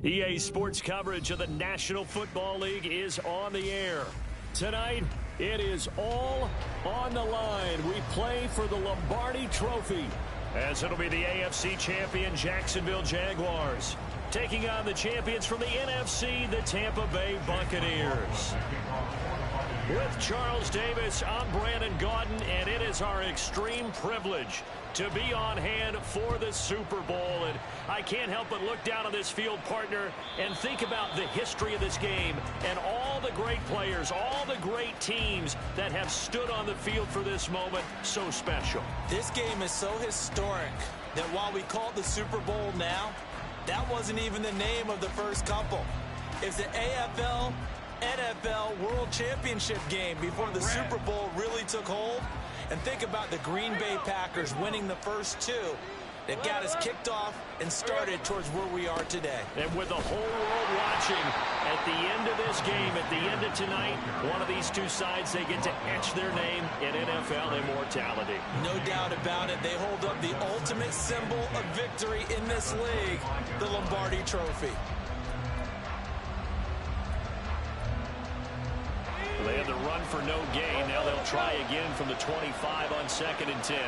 EA Sports coverage of the National Football League is on the air. Tonight, it is all on the line. We play for the Lombardi Trophy, as it'll be the AFC champion Jacksonville Jaguars taking on the champions from the NFC, the Tampa Bay Buccaneers. With Charles Davis, I'm Brandon Gaudin, and it is our extreme privilege to be on hand for the Super Bowl. And I can't help but look down on this field, partner, and think about the history of this game and all the great players, all the great teams that have stood on the field for this moment. So special. This game is so historic that while we call it the Super Bowl now, that wasn't even the name of the first couple. It's the AFL NFL World Championship game before the Super Bowl really took hold. And think about the Green Bay Packers winning the first two that got us kicked off and started towards where we are today. And with the whole world watching, at the end of this game, at the end of tonight, one of these two sides, they get to etch their name in NFL immortality. No doubt about it. They hold up the ultimate symbol of victory in this league, the Lombardi Trophy. They had the run for no gain. Now they'll try again from the 25 on 2nd and 10.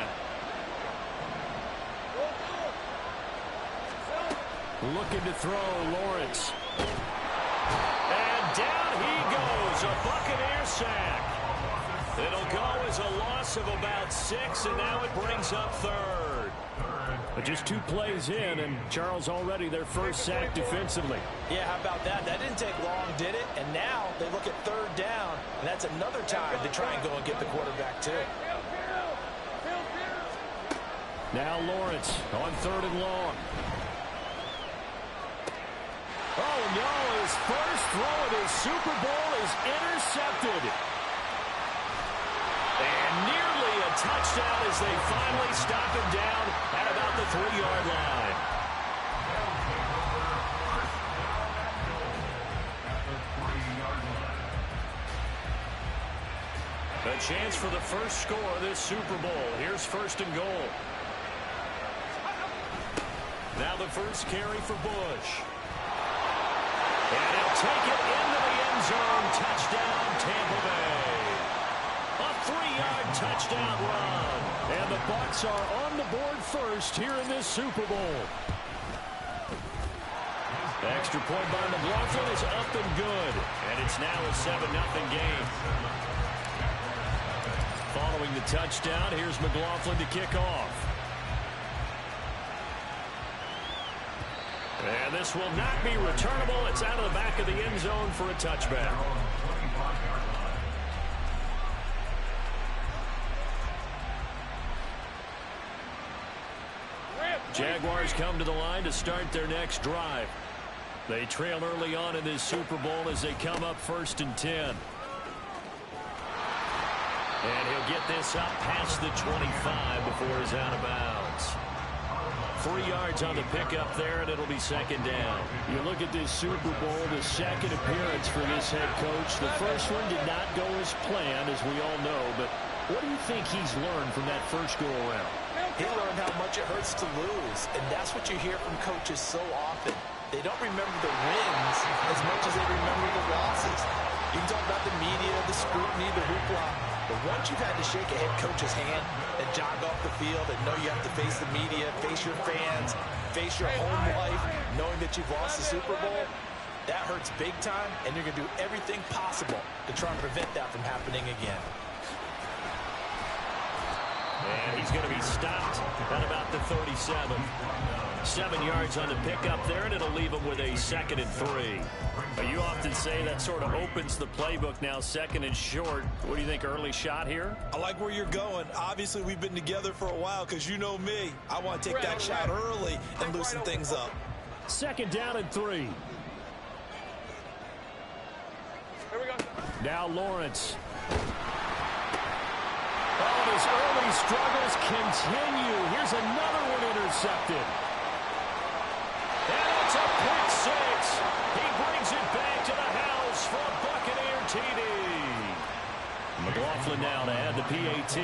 Looking to throw, Lawrence. And down he goes, a Buccaneer sack. It'll go as a loss of about 6, and now it brings up 3rd. But just 2 plays in, and Charles already their first sack defensively. Yeah, how about that? That didn't take long, did it? And now they look at 3rd down, and that's another time to try and go and get the quarterback too. Now Lawrence on 3rd and long. Oh no, his first throw of his Super Bowl is intercepted. And nearly a touchdown as they finally stop him down at about the 3-yard line. A chance for the first score of this Super Bowl. Here's 1st and goal. Now the first carry for Bush. And he'll take it into the end zone. Touchdown, Tampa Bay. A 3-yard touchdown run. And the Bucs are on the board first here in this Super Bowl. The extra point by McLaughlin is up and good. And it's now a 7-0 game. Following the touchdown, here's McLaughlin to kick off. And this will not be returnable. It's out of the back of the end zone for a touchback. Jaguars come to the line to start their next drive. They trail early on in this Super Bowl as they come up 1st and 10. And he'll get this up past the 25 before he's out of bounds. 3 yards on the pickup there, and it'll be 2nd down. You look at this Super Bowl, the 2nd appearance for this head coach. The first one did not go as planned, as we all know, but what do you think he's learned from that first go-around? He learned how much it hurts to lose, and that's what you hear from coaches so often. They don't remember the wins as much as they remember the losses. You can talk about the media, the scrutiny, the hoopla, but once you've had to shake a head coach's hand and jog off the field and know you have to face the media, face your fans, face your home life, knowing that you've lost the Super Bowl, that hurts big time, and you're going to do everything possible to try and prevent that from happening again. And he's going to be stopped at about the 37. 7 yards on the pickup there, and it'll leave him with a 2nd and 3. You often say that sort of opens the playbook now, 2nd and short. What do you think, early shot here? I like where you're going. Obviously, we've been together for a while because you know me. I want to take that shot early and loosen things up. 2nd down and 3. Here we go. Now Lawrence. Oh, his early struggles continue. Here's another one intercepted. And it's a pick 6. He brings it back to the house for a Buccaneer TD. McLaughlin now to add the PAT.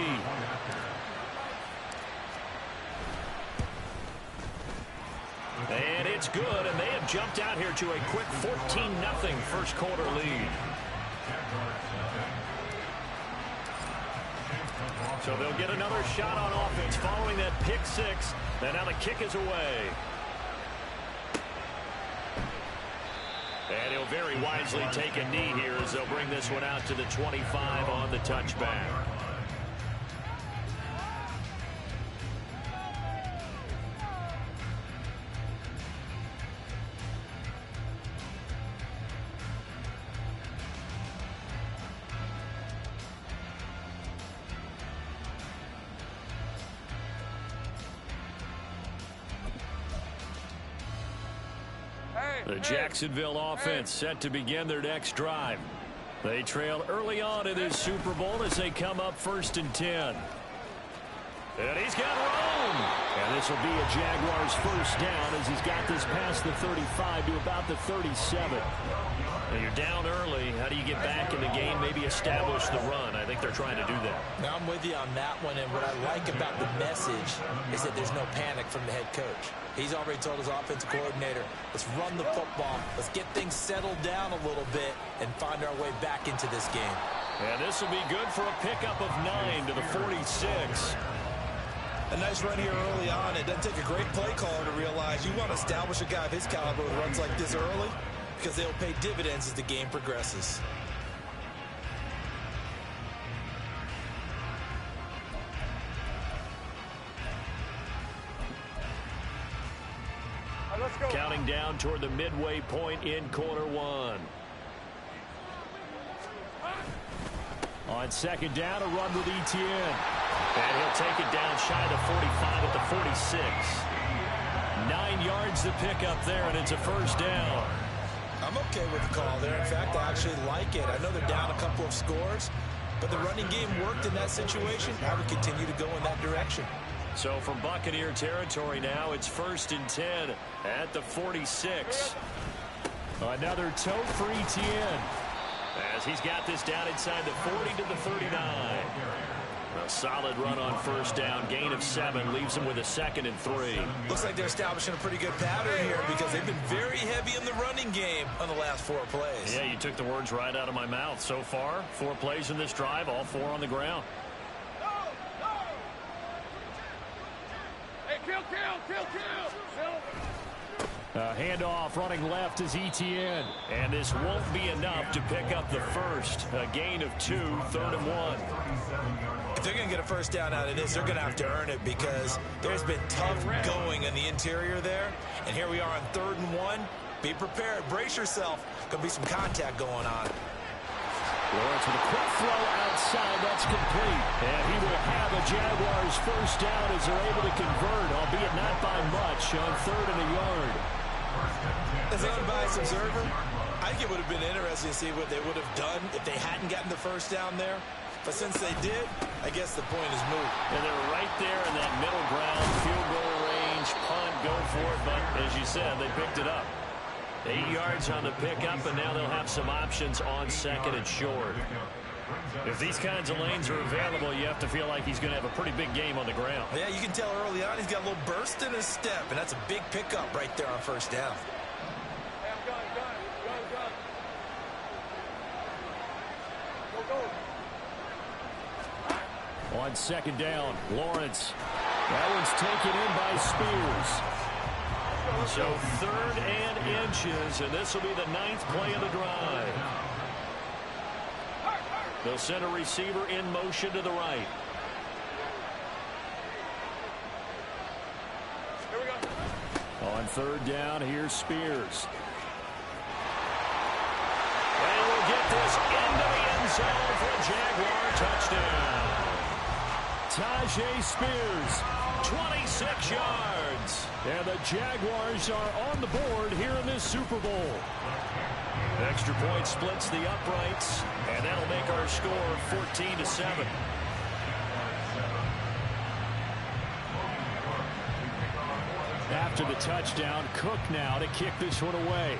And it's good, and they have jumped out here to a quick 14-0 first quarter lead. So they'll get another shot on offense following that pick six. And now the kick is away. And he'll very wisely take a knee here as they'll bring this one out to the 25 on the touchback. The Jacksonville offense set to begin their next drive. They trail early on in this Super Bowl as they come up 1st and 10. And he's got room. And this will be a Jaguars first down as he's got this past the 35 to about the 37. Now you're down early. How do you get back in the game, maybe establish the run? I think they're trying to do that. Now I'm with you on that one, and what I like about the message is that there's no panic from the head coach. He's already told his offensive coordinator, let's run the football, let's get things settled down a little bit and find our way back into this game. And this will be good for a pickup of 9 to the 46. A nice run here early on. It doesn't take a great play caller to realize you want to establish a guy of his caliber who runs like this early because they'll pay dividends as the game progresses. Let's go. Counting down toward the midway point in quarter one. On 2nd down, a run with Etienne. And he'll take it down shy of the 45 at the 46. 9 yards to pick up there, and it's a first down. I'm okay with the call there. In fact, I actually like it. I know they're down a couple of scores, but the running game worked in that situation. I would continue to go in that direction. So from Buccaneer territory now, it's 1st and 10 at the 46. Another tote for Etienne as he's got this down inside the 40 to the 39. A solid run on first down, gain of 7, leaves him with a 2nd and 3. Looks like they're establishing a pretty good pattern here because they've been very heavy in the running game on the last 4 plays. Yeah, you took the words right out of my mouth. So far, 4 plays in this drive, all 4 on the ground. Hey, kill. Handoff running left is Etienne. And this won't be enough to pick up the first. A gain of 2, 3rd and 1. If they're going to get a first down out of this, they're going to have to earn it because there's been tough going in the interior there. And here we are on 3rd and 1. Be prepared. Brace yourself. Going to be some contact going on. Lawrence with a quick throw outside. That's complete. And he will have a Jaguars first down as they're able to convert, albeit not by much, on 3rd and a yard. As an unbiased observer, I think it would have been interesting to see what they would have done if they hadn't gotten the first down there. But since they did, I guess the point is moot. And they're right there in that middle ground, field goal range, punt, go for it. But as you said, they picked it up. 8 yards on the pickup, and now they'll have some options on 2nd and short. If these kinds of lanes are available, you have to feel like he's going to have a pretty big game on the ground. Yeah, you can tell early on he's got a little burst in his step, and that's a big pickup right there on first down. Hey, I'm gun. Go. On 2nd down, Lawrence. That one's taken in by Spears. So 3rd and inches, and this will be the 9th play of the drive. They'll send a receiver in motion to the right. Here we go. On 3rd down, here's Spears. And we'll get this into the end zone for a Jaguar touchdown. Tajay Spears, 26 yards. And the Jaguars are on the board here in this Super Bowl. Extra point splits the uprights, and that'll make our score 14-7. After the touchdown, Cook now to kick this one away.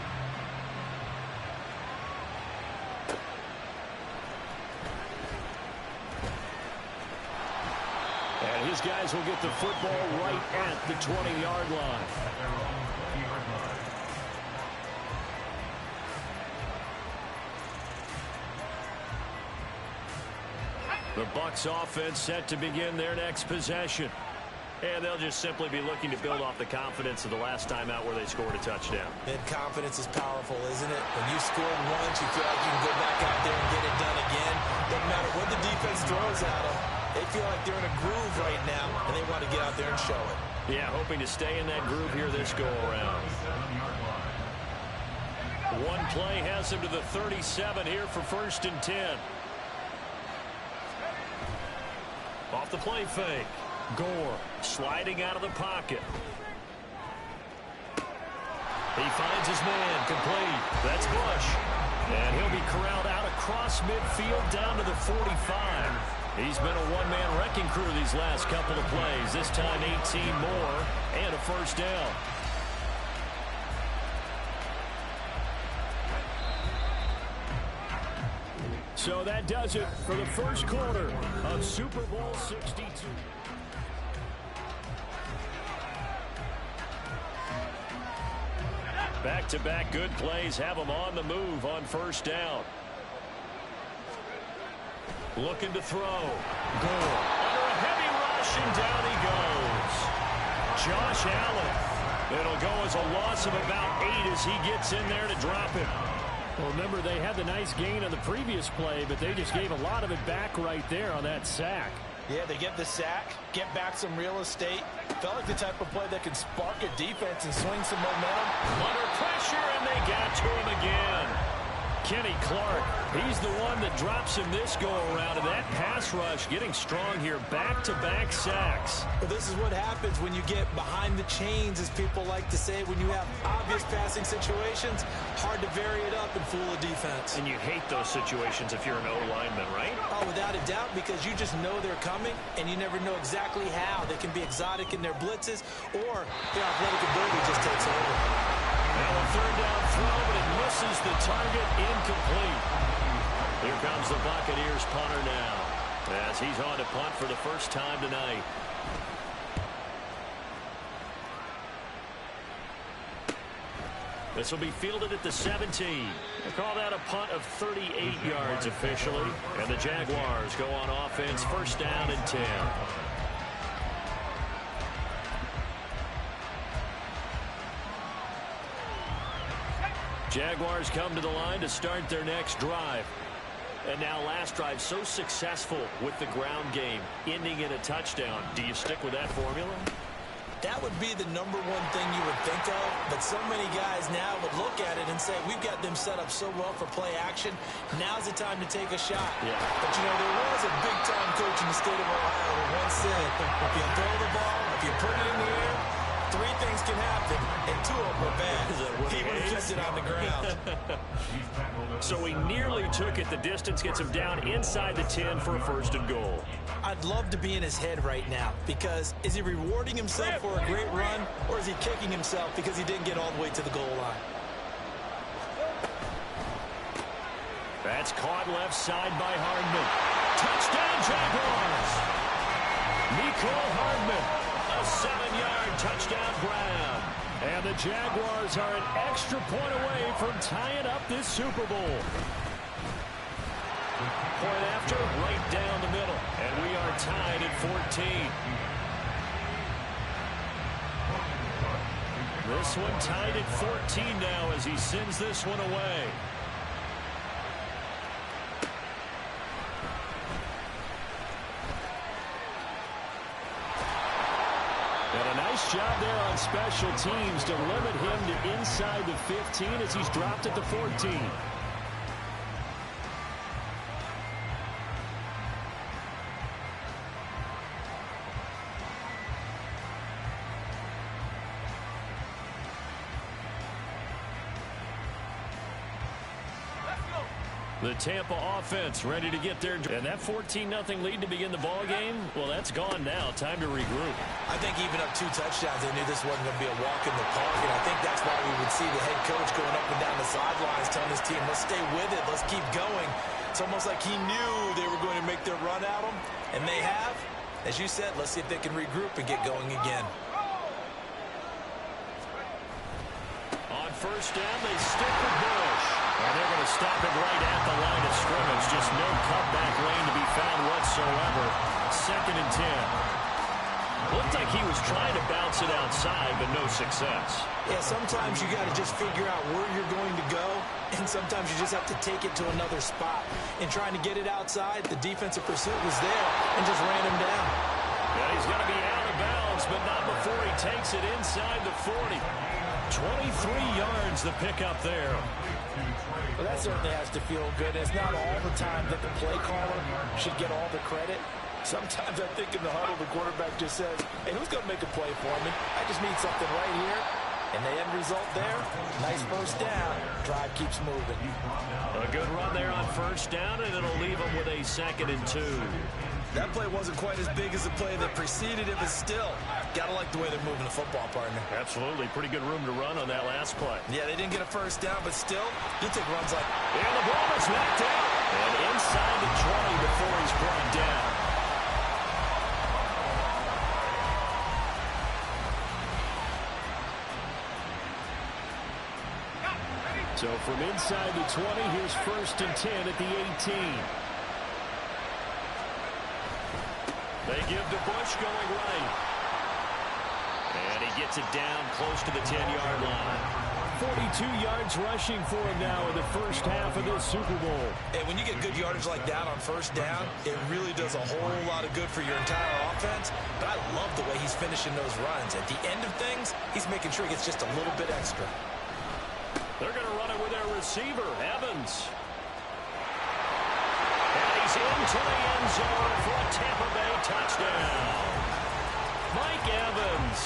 And And his guys will get the football right at the 20-yard line. The Bucs offense set to begin their next possession. And they'll just simply be looking to build off the confidence of the last time out where they scored a touchdown. And confidence is powerful, isn't it? When you scored once, you feel like you can go back out there and get it done again. Doesn't matter what the defense throws at them. They feel like they're in a groove right now, and they want to get out there and show it. Yeah, hoping to stay in that groove here this go-around. One play has him to the 37 here for 1st and 10. Off the play fake. Gore sliding out of the pocket. He finds his man, complete. That's Bush. And he'll be corralled out across midfield down to the 45. He's been a one-man wrecking crew these last couple of plays. This time 18 more and a first down. So that does it for the first quarter of Super Bowl 62. Back-to-back good plays have them on the move on first down. Looking to throw. Gore under a heavy rush, and down he goes. Josh Allen. It'll go as a loss of about 8 as he gets in there to drop it. Well, remember, they had the nice gain on the previous play, but they just gave a lot of it back right there on that sack. Yeah, they get the sack, get back some real estate. Felt like the type of play that can spark a defense and swing some momentum. Under pressure, and they got to him again. Kenny Clark, he's the one that drops him this go-around, and that pass rush getting strong here. Back-to-back sacks. Well, this is what happens when you get behind the chains, as people like to say. When you have obvious passing situations, hard to vary it up and fool a defense. And you hate those situations if you're an O-lineman, right? Oh, without a doubt, because you just know they're coming, and you never know exactly how. They can be exotic in their blitzes, or their athletic ability just takes over. Now a third down throw, but it misses the target, incomplete. Here comes the Buccaneers punter now, as he's on to punt for the first time tonight. This will be fielded at the 17. They call that a punt of 38 yards officially, and the Jaguars go on offense, first down and 10. Jaguars come to the line to start their next drive. And now last drive so successful with the ground game, ending in a touchdown. Do you stick with that formula? That would be the #1 thing you would think of, but so many guys now would look at it and say, we've got them set up so well for play action. Now's the time to take a shot. Yeah. But, you know, there was a big-time coach in the state of Ohio who once said, if you throw the ball, if you put it in the air, 3 things can happen, and 2 of them are bad. He would have kept it on the ground. So he nearly took it the distance, gets him down inside the 10 for a first and goal. I'd love to be in his head right now, because is he rewarding himself for a great run, or is he kicking himself because he didn't get all the way to the goal line? That's caught left side by Hardman. Touchdown, Jaguars! Mecole Hardman, a 7-yard touchdown grab. And the Jaguars are an extra point away from tying up this Super Bowl. Point after, right down the middle. And we are tied at 14. This one tied at 14 now as he sends this one away. And a nice job there on special teams to limit him to inside the 15 as he's dropped at the 14. The Tampa offense ready to get there. And that 14-0 lead to begin the ball game, well, that's gone now. Time to regroup. I think even up 2 touchdowns, they knew this wasn't going to be a walk in the park. And I think that's why we would see the head coach going up and down the sidelines telling his team, let's stay with it, let's keep going. It's almost like he knew they were going to make their run at him, and they have. As you said, let's see if they can regroup and get going again. On first down, they stick with Bush. And they're going to stop it right at the line of scrimmage. Just no cutback lane to be found whatsoever. 2nd and 10. Looked like he was trying to bounce it outside, but no success. Yeah, sometimes you got to just figure out where you're going to go, and sometimes you just have to take it to another spot. In trying to get it outside, the defensive pursuit was there and just ran him down. Yeah, he's going to be out of bounds, but not before he takes it inside the 40. 23 yards the pickup there. Well, that certainly has to feel good. It's not all the time that the play caller should get all the credit. Sometimes I think in the huddle, the quarterback just says, hey, who's going to make a play for me? I just need something right here. And the end result there, nice first down. Drive keeps moving. A good run there on first down, and it'll leave them with a 2nd and 2. That play wasn't quite as big as the play that preceded it, but still, got to like the way they're moving the football, partner. Absolutely. Pretty good room to run on that last play. Yeah, they didn't get a first down, but still, you take runs like... And the ball is knocked out. And inside the 20 before he's brought down. So from inside the 20, here's 1st and 10 at the 18. They give to Bush going right. And he gets it down close to the 10-yard line. 42 yards rushing for him now in the first half of this Super Bowl. And when you get good yardage like that on first down, it really does a whole lot of good for your entire offense. But I love the way he's finishing those runs. At the end of things, he's making sure he gets just a little bit extra. They're going to run it with their receiver, Evans. And he's into the end zone for a Tampa Bay touchdown. Mike Evans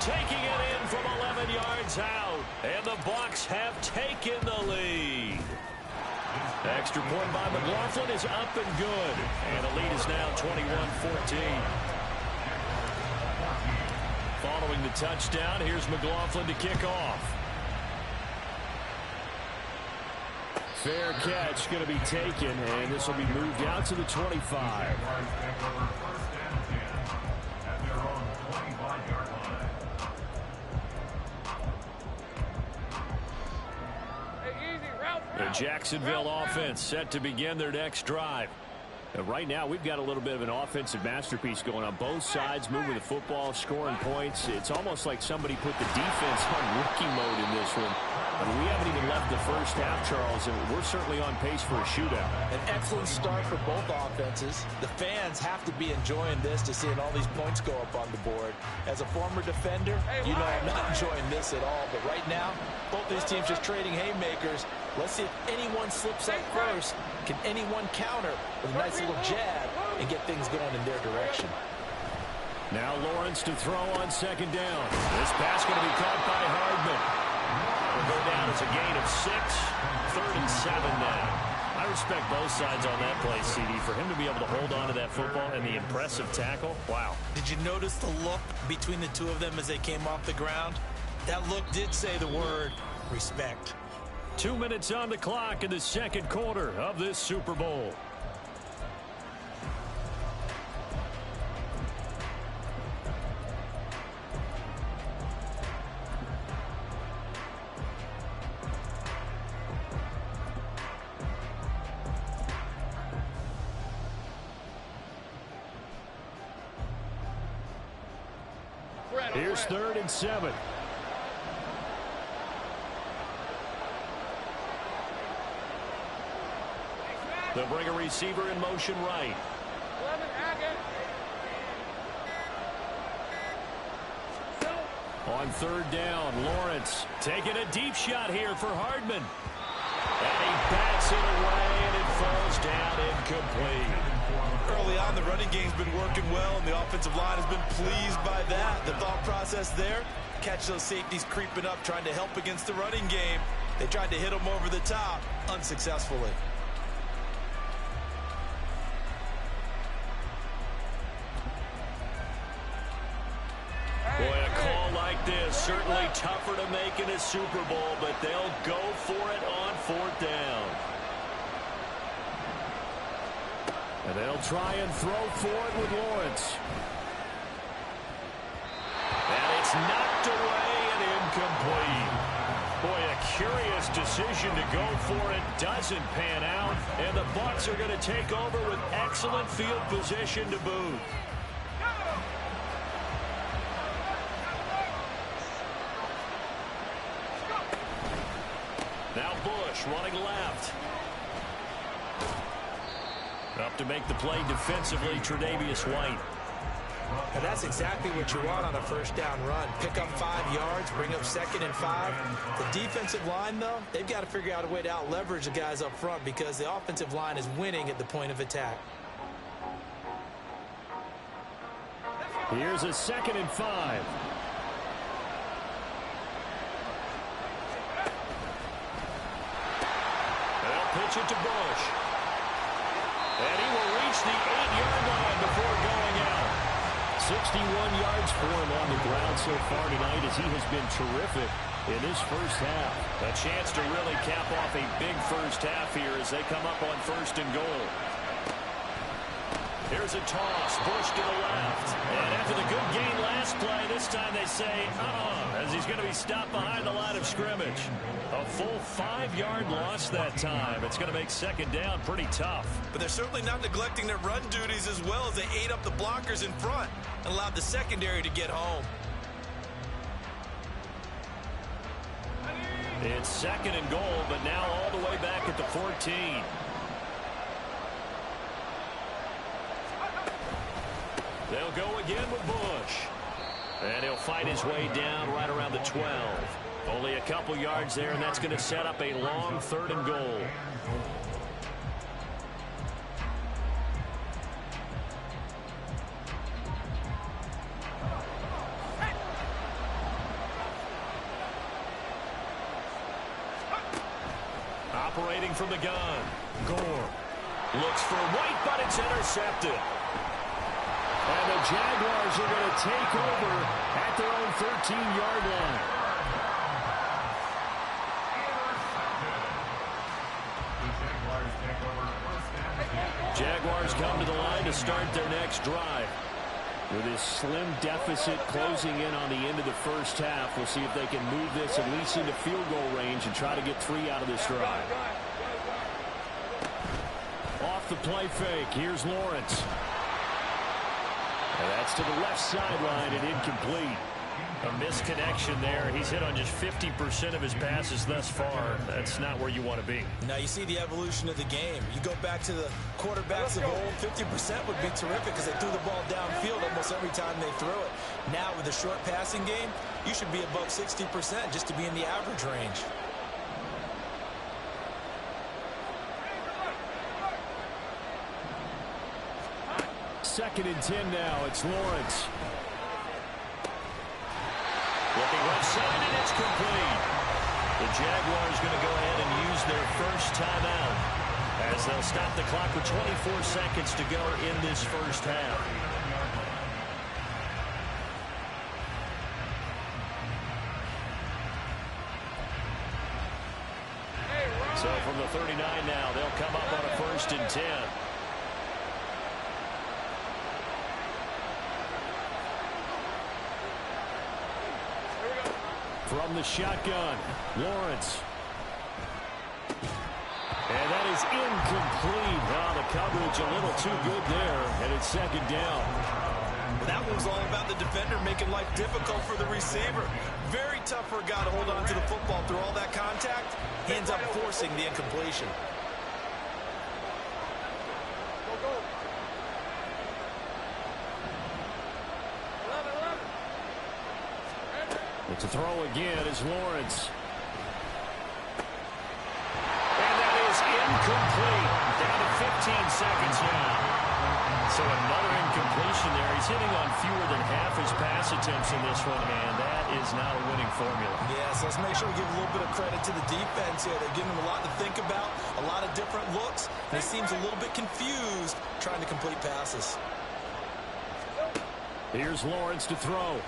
taking it in from 11 yards out. And the Bucs have taken the lead. The extra point by McLaughlin is up and good. And the lead is now 21-14. Following the touchdown, here's McLaughlin to kick off. Fair catch going to be taken, and this will be moved out to the 25. The Jacksonville offense set to begin their next drive. Right now, we've got a little bit of an offensive masterpiece going on. Both sides moving the football, scoring points. It's almost like somebody put the defense on rookie mode in this one. I mean, we haven't even left the first half, Charles, and we're certainly on pace for a shootout. An excellent start for both offenses. The fans have to be enjoying this to seeing all these points go up on the board. As a former defender, you know I'm not enjoying this at all. But right now, both these teams just trading haymakers. Let's see if anyone slips up first. Can anyone counter with a nice little jab and get things going in their direction? Now Lawrence to throw on second down. This pass going to be caught by Hardman. Will go down as a gain of 6. 3rd and 7 now. I respect both sides on that play, CD. For him to be able to hold on to that football and the impressive tackle, wow. Did you notice the look between the two of them as they came off the ground? That look did say the word respect. 2 minutes on the clock in the second quarter of this Super Bowl. Here's 3rd and 7. They'll bring a receiver in motion right. On 3rd down, Lawrence taking a deep shot here for Hardman. And he bats it away, and it falls down incomplete. Early on, the running game's been working well, and the offensive line has been pleased by that. The thought process there, catch those safeties creeping up, trying to help against the running game. They tried to hit them over the top, unsuccessfully. Boy, a call like this, certainly tougher to make in a Super Bowl, but they'll go for it on 4th down. And they'll try and throw for it with Lawrence. And it's knocked away and incomplete. Boy, a curious decision to go for it. Doesn't pan out. And the Bucs are going to take over with excellent field position to boot. Now Bush running left. Up to make the play defensively, Tre'Davious White. And that's exactly what you want on a first down run. Pick up 5 yards, bring up 2nd and 5. The defensive line, though, they've got to figure out a way to out-leverage the guys up front because the offensive line is winning at the point of attack. Here's a 2nd and 5. They'll pitch it to Bush. And he will reach the 8-yard line before going out. 61 yards for him on the ground so far tonight as he has been terrific in this first half. A chance to really cap off a big first half here as they come up on 1st and goal. Here's a toss. Bush to the left. And after the good gain last play, this time they say, as he's going to be stopped behind the line of scrimmage. A full 5-yard loss that time. It's going to make 2nd down pretty tough. But they're certainly not neglecting their run duties as well as they ate up the blockers in front and allowed the secondary to get home. It's 2nd and goal, but now all the way back at the 14. They'll go again with Bush. And he'll fight his way down right around the 12. Only a couple yards there, and that's going to set up a long 3rd and goal. Operating from the gun. Gore looks for White, but it's intercepted. And the Jaguars are going to take over at their own 13-yard line. Jaguars come to the line to start their next drive. With this slim deficit closing in on the end of the first half, we'll see if they can move this at least into field goal range and try to get 3 out of this drive. Off the play fake, here's Lawrence. And that's to the left sideline and incomplete. A misconnection there. He's hit on just 50% of his passes thus far. That's not where you want to be. Now you see the evolution of the game. You go back to the quarterbacks of old, 50% would be terrific because they threw the ball downfield almost every time they threw it. Now with a short passing game, you should be above 60% just to be in the average range. Second and 10 now. It's Lawrence. Looking left side, and it's complete. The Jaguars going to go ahead and use their first timeout as they'll stop the clock with 24 seconds to go in this first half. So from the 39 now, they'll come up on a 1st and 10. From the shotgun, Lawrence. And that is incomplete. Well, the coverage a little too good there, and it's 2nd down. Well, that one's all about the defender making life difficult for the receiver. Very tough for a guy to hold on to the football through all that contact. He ends up forcing the incompletion. To throw again is Lawrence. And that is incomplete. Down to 15 seconds now. So another incompletion there. He's hitting on fewer than half his pass attempts in this one, and that is not a winning formula. Yeah, so let's make sure we give a little bit of credit to the defense here. They're giving him a lot to think about, a lot of different looks, and he seems a little bit confused trying to complete passes. Here's Lawrence to throw.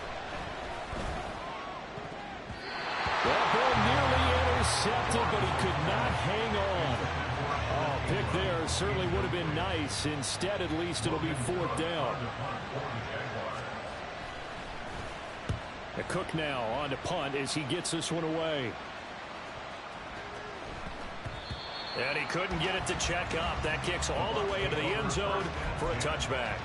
That ball nearly intercepted, but he could not hang on. Oh, pick there certainly would have been nice. Instead, at least it'll be fourth down. The Cook now on to punt as he gets this one away. And he couldn't get it to check up. That kicks all the way into the end zone for a touchback.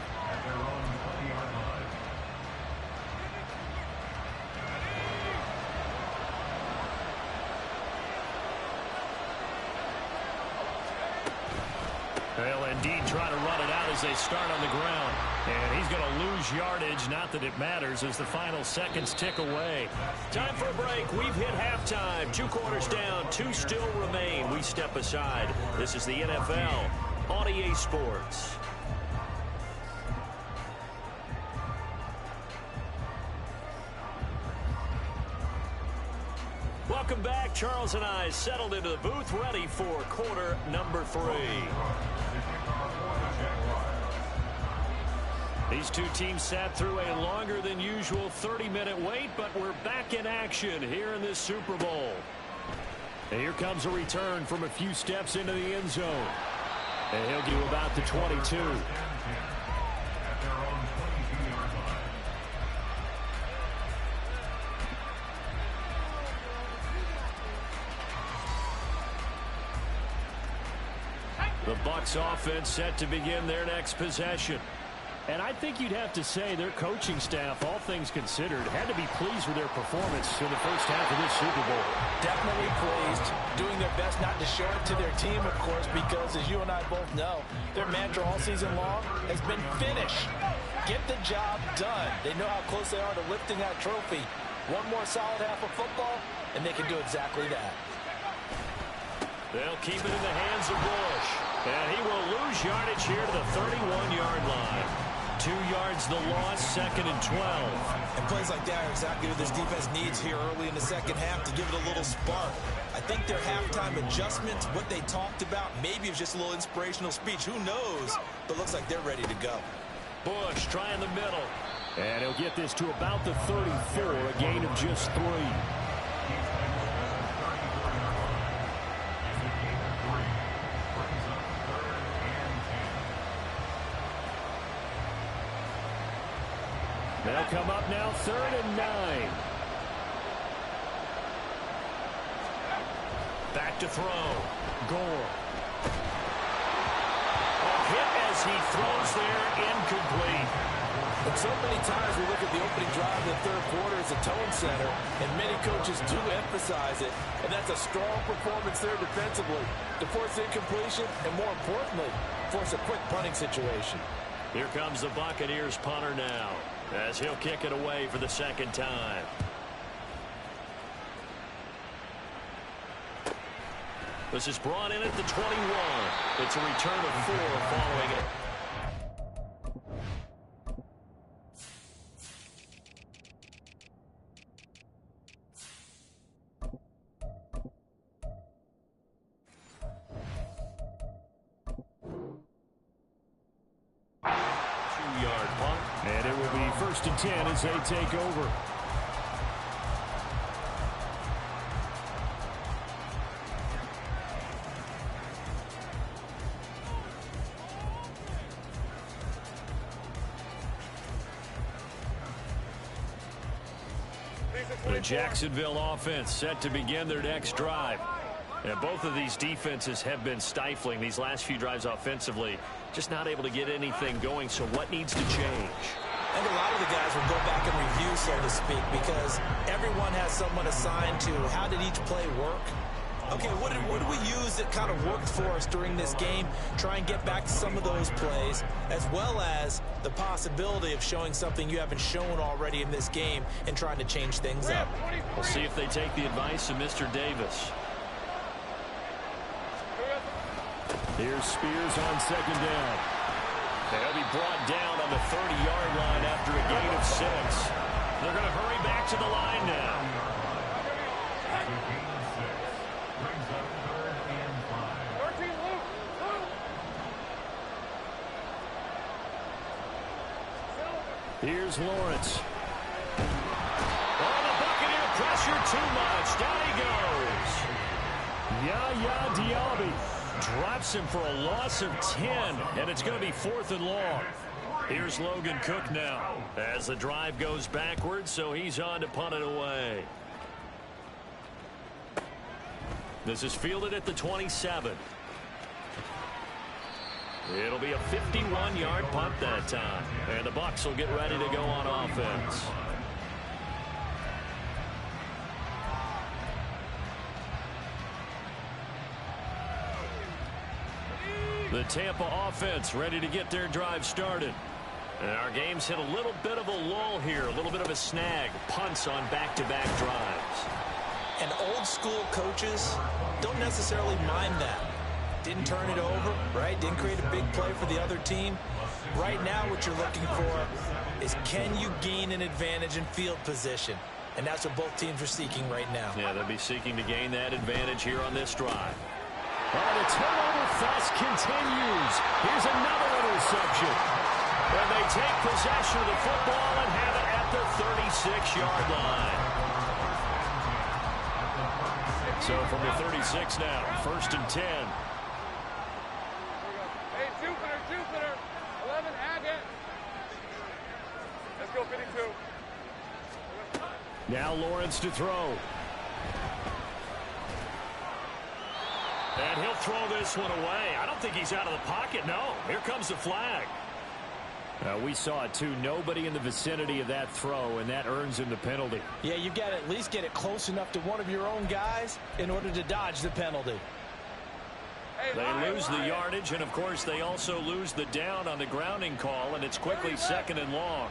They'll indeed try to run it out as they start on the ground. And he's going to lose yardage. Not that it matters as the final seconds tick away. Time for a break. We've hit halftime. 2 quarters down. 2 still remain. We step aside. This is the NFL on EA Sports. Welcome back. Charles and I settled into the booth, ready for quarter number 3. These two teams sat through a longer than usual 30-minute wait, but we're back in action here in this Super Bowl. And here comes a return from a few steps into the end zone. And he'll get about the 22. The Bucs offense set to begin their next possession. And I think you'd have to say their coaching staff, all things considered, had to be pleased with their performance in the first half of this Super Bowl. Definitely pleased, doing their best not to show it to their team, of course, because as you and I both know, their mantra all season long has been finish. Get the job done. They know how close they are to lifting that trophy. One more solid half of football, and they can do exactly that. They'll keep it in the hands of Bush. And he will lose yardage here to the 31-yard line. 2 yards the loss, 2nd and 12. And plays like that are exactly what this defense needs here early in the second half to give it a little spark. I think their halftime adjustments, what they talked about, maybe it was just a little inspirational speech. Who knows? But looks like they're ready to go. Bush trying the middle. And he'll get this to about the 34, a gain of just 3. They'll come up now, 3rd and 9. Back to throw. Gore. A hit as he throws there, incomplete. But so many times we look at the opening drive in the third quarter as a tone setter, and many coaches do emphasize it, and that's a strong performance there defensively to force incompletion and, more importantly, force a quick punting situation. Here comes the Buccaneers punter now, as he'll kick it away for the 2nd time. This is brought in at the 21. It's a return of 4 following it. And it will be 1st and 10 as they take over. The Jacksonville offense set to begin their next drive. And both of these defenses have been stifling these last few drives offensively. Just not able to get anything going, so what needs to change? I think a lot of the guys will go back and review, so to speak, because everyone has someone assigned to how did each play work. Okay, what did we use that kind of worked for us during this game? Try and get back to some of those plays, as well as the possibility of showing something you haven't shown already in this game and trying to change things up. We'll see if they take the advice of Mr. Davis. Here's Spears on 2nd down. They'll be brought down on the 30-yard line after a gain of 6. They're going to hurry back to the line now. Here's Lawrence. Oh, the Buccaneer pressure too much. Down he goes. Yaya Diaby. Drops him for a loss of 10, and it's going to be 4th and long. Here's Logan Cook now as the drive goes backwards, so he's on to punt it away. This is fielded at the 27. It'll be a 51-yard punt that time, and the Bucs will get ready to go on offense. The Tampa offense ready to get their drive started. And our game's hit a little bit of a lull here, a little bit of a snag. Punts on back-to-back drives. And old-school coaches don't necessarily mind that. Didn't turn it over, right? Didn't create a big play for the other team. Right now what you're looking for is, can you gain an advantage in field position? And that's what both teams are seeking right now. Yeah, they'll be seeking to gain that advantage here on this drive. And the turnover fest continues. Here's another interception. And they take possession of the football and have it at the 36-yard line. So from the 36 now, 1st and 10. Hey, Jupiter. 11, Agate. Let's go, 52. Now Lawrence to throw. And he'll throw this one away. I don't think he's out of the pocket. No, here comes the flag. We saw it too. Nobody in the vicinity of that throw, and that earns him the penalty. Yeah, you've got to at least get it close enough to one of your own guys in order to dodge the penalty. They lose the yardage, and of course they also lose the down on the grounding call, and it's quickly 2nd and long.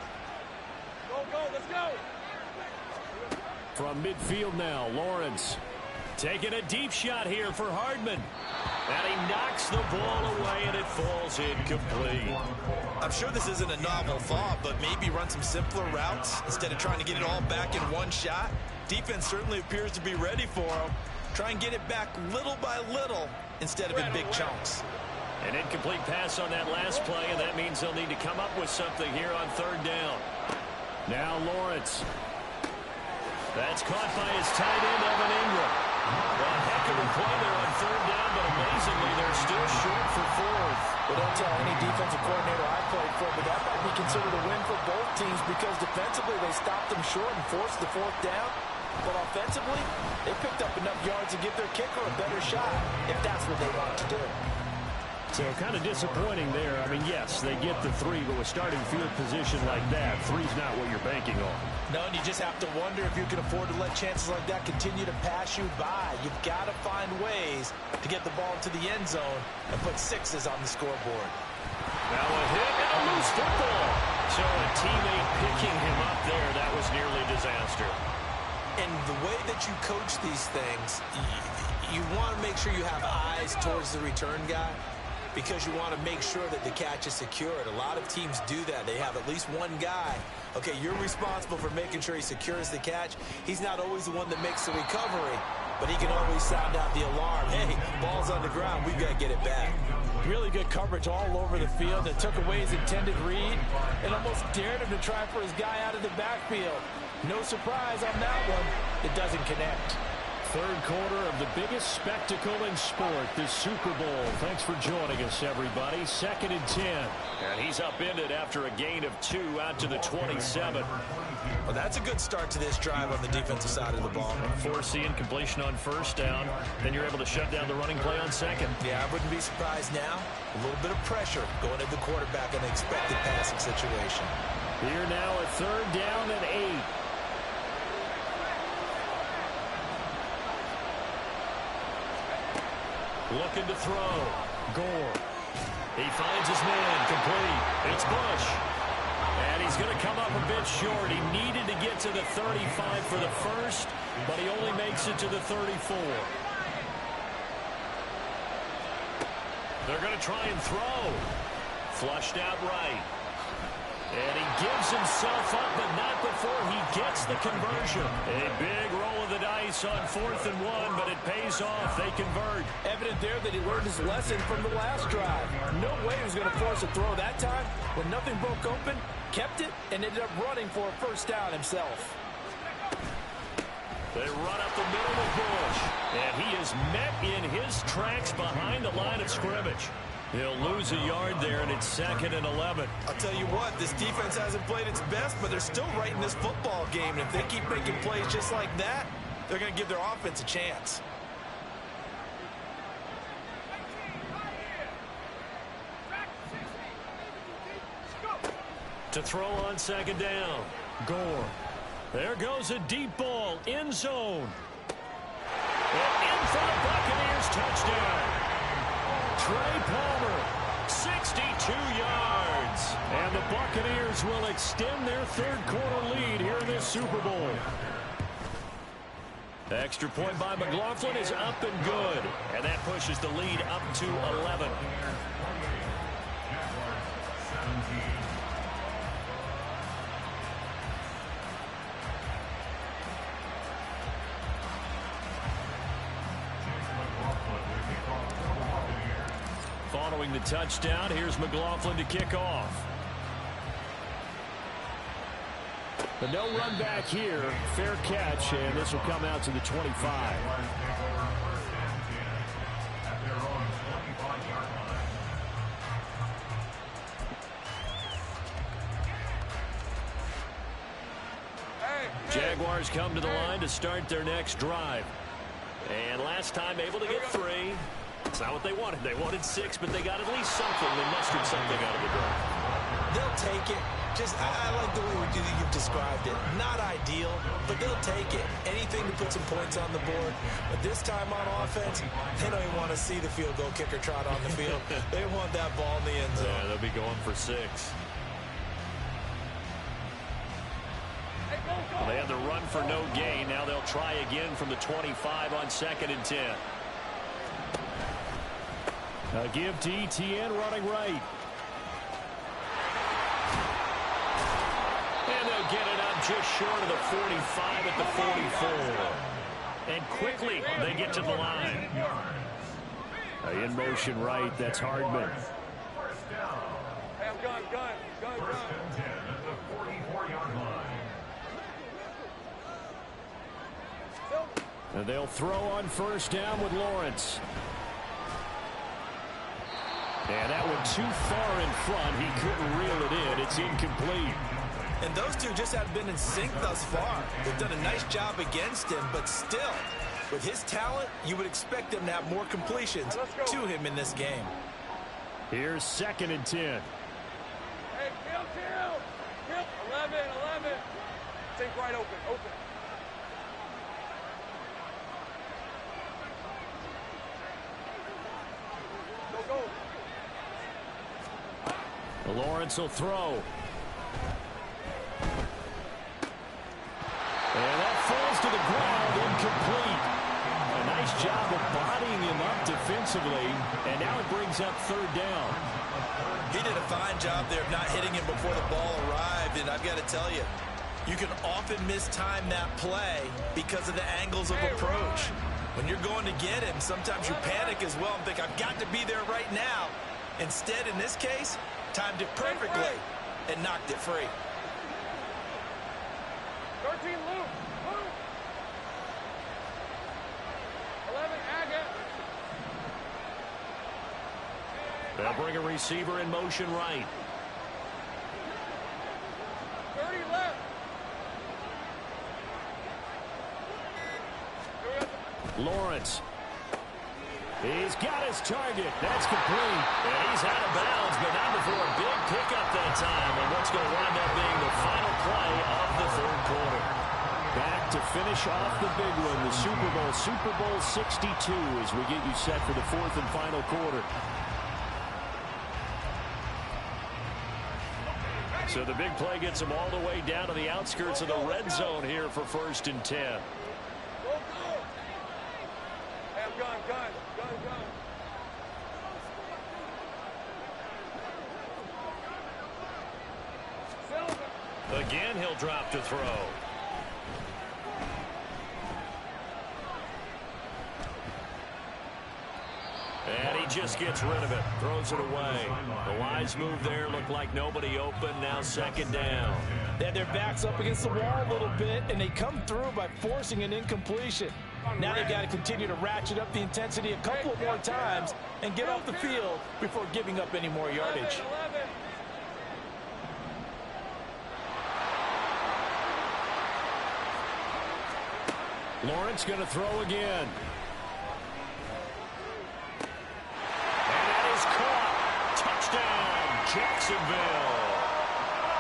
Go, let's go. From midfield now, Lawrence taking a deep shot here for Hardman. And he knocks the ball away, and it falls incomplete. I'm sure this isn't a novel thought, but maybe run some simpler routes instead of trying to get it all back in one shot. Defense certainly appears to be ready for him. Try and get it back little by little instead of in big chunks. An incomplete pass on that last play, and that means they'll need to come up with something here on 3rd down. Now Lawrence. That's caught by his tight end, Evan Ingram. A heck of a play there on 3rd down, but amazingly, they're still short for 4th. Well, don't tell any defensive coordinator I played for, but that might be considered a win for both teams because defensively they stopped them short and forced the 4th down. But offensively, they picked up enough yards to give their kicker a better shot if that's what they want to do. So kind of disappointing there. I mean, yes, they get the 3, but with starting field position like that, 3's not what you're banking on. No, and you just have to wonder if you can afford to let chances like that continue to pass you by. You've got to find ways to get the ball to the end zone and put 6s on the scoreboard. Now a hit and a loose football. So a teammate picking him up there, that was nearly a disaster. And the way that you coach these things, you want to make sure you have eyes towards the return guy, because you want to make sure that the catch is secured. A lot of teams do that. They have at least one guy. Okay, you're responsible for making sure he secures the catch. He's not always the one that makes the recovery, but he can always sound out the alarm. Hey, ball's on the ground. We've got to get it back. Really good coverage all over the field that took away his intended read and almost dared him to try for his guy out of the backfield. No surprise on that one. It doesn't connect. 3rd quarter of the biggest spectacle in sport, the Super Bowl. Thanks for joining us, everybody. 2nd and 10. And he's upended after a gain of 2 out to the 27. Well, that's a good start to this drive on the defensive side of the ball. Force the incompletion on 1st down. Then you're able to shut down the running play on 2nd. Yeah, I wouldn't be surprised now. A little bit of pressure going at the quarterback in an expected passing situation. Here now a 3rd down and 8. Looking to throw. Gore. He finds his man. Complete. It's Bush. And he's going to come up a bit short. He needed to get to the 35 for the first, but he only makes it to the 34. They're going to try and throw. Flushed out right. And he gives himself up, but not before he gets the conversion. A big roll of the dice on 4th and 1, but it pays off. They convert. Evident there that he learned his lesson from the last drive. No way he was going to force a throw that time. When nothing broke open, kept it, and ended up running for a 1st down himself. They run up the middle with Bush. And he is met in his tracks behind the line of scrimmage. He'll lose a yard there, and it's 2nd and 11. I'll tell you what, this defense hasn't played its best, but they're still right in this football game. And if they keep making plays just like that, they're going to give their offense a chance. To throw on 2nd down. Gore. There goes a deep ball. End zone. And in for the Buccaneers. Touchdown. Trey Palmer. 62 yards. And the Buccaneers will extend their third-quarter lead here in this Super Bowl. The extra point by McLaughlin is up and good. And that pushes the lead up to 11. Following the touchdown, here's McLaughlin to kick off. The no run back here, fair catch, and this will come out to the 25. Jaguars come to the line to start their next drive. And last time able to get 3. It's not what they wanted. They wanted 6, but they got at least something. They mustered something out of the drive. They'll take it. I like the way you've described it. Not ideal, but they'll take it. Anything to put some points on the board. But this time on offense, they don't even want to see the field goal kicker trot on the field. They want that ball in the end zone. Yeah, they'll be going for 6. Well, they had the run for no gain. Now they'll try again from the 25 on 2nd and 10. A give to Etienne running right. And they'll get it up just short of the 45 at the 44. And quickly they get to the line. In motion right, that's Hardman. Gun. And they'll throw on 1st down with Lawrence. And that one too far in front. He couldn't reel it in. It's incomplete. And those two just haven't been in sync thus far. They've done a nice job against him, but still, with his talent, you would expect him to have more completions to him in this game. Here's 2nd and 10. Hey, kill. 11. Take right open. Go. Lawrence will throw. And that falls to the ground, incomplete. A nice job of bodying him up defensively, and now it brings up 3rd down. He did a fine job there of not hitting him before the ball arrived, and I've got to tell you, you can often mistime that play because of the angles of approach. When you're going to get him, sometimes you panic as well and think, I've got to be there right now. Instead, in this case, timed it perfectly and knocked it free. 13 Luke. 11 Agate. They'll bring a receiver in motion right. 30 left. Lawrence. He's got his target. That's complete. And he's out of bounds, but not before a big pickup that time. And what's going to wind up being the final play of the 3rd quarter. Back to finish off the big one, the Super Bowl 62, as we get you set for the 4th and final quarter. So the big play gets them all the way down to the outskirts of the red zone here for 1st and 10. Go. Hey, gun. Again, he'll drop to throw. And he just gets rid of it. Throws it away. The lines move there. Look like nobody open. Now second down. They had their backs up against the wall a little bit, and they come through by forcing an incompletion. Now they've got to continue to ratchet up the intensity a couple of more times and get off the field before giving up any more yardage. 11. Lawrence going to throw again. And that is caught. Touchdown, Jacksonville.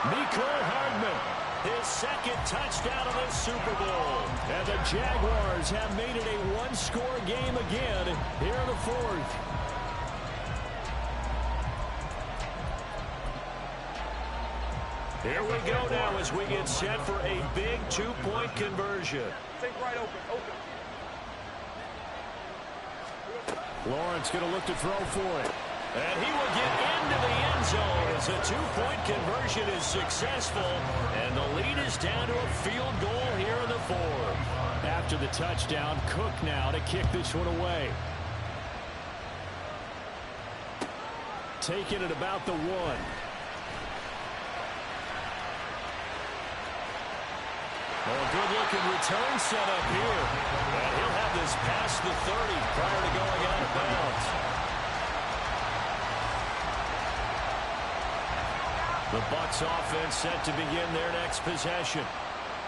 Mecole Hardman, his second touchdown of the Super Bowl. And the Jaguars have made it a one-score game again here in the fourth. Here we go now as we get set for a big two-point conversion. Think right open. Lawrence going to look to throw for it. And he will get into the end zone as a two-point conversion is successful. And the lead is down to a field goal here in the fourth. After the touchdown, Cook now to kick this one away. Taking it about the one. A good-looking return set up here. And he'll have this past the 30 prior to going out of bounds. The Bucs offense set to begin their next possession.